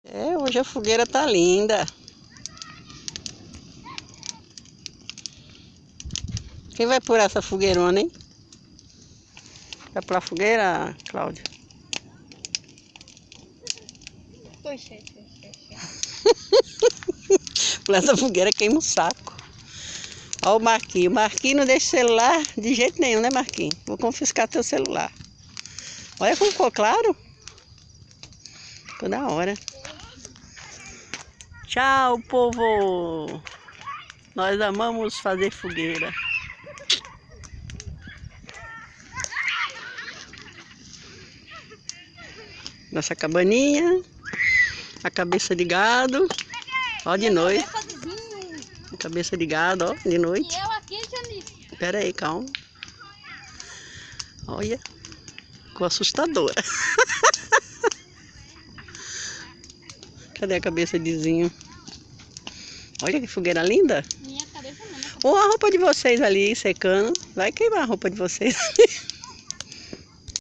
Hoje a fogueira tá linda. Quem vai por essa fogueirona, hein? Vai pular a fogueira, Cláudia? Poxa. Pular essa fogueira queima o saco. Olha o Marquinhos. Marquinhos não deixa o celular de jeito nenhum, né, Marquinhos? Vou confiscar teu celular. Olha como ficou claro. Ficou da hora. Tchau, povo. Nós amamos fazer fogueira. Nossa cabaninha. A cabeça de gado. Ó, de noite. A cabeça de gado, ó, de noite. E eu aqui, Janice. Pera aí, calma. Olha. Ficou assustadora. Cadê a cabeça de Zinho? Olha que fogueira linda. Minha cabeça não. Ou a roupa de vocês ali secando. Vai queimar a roupa de vocês.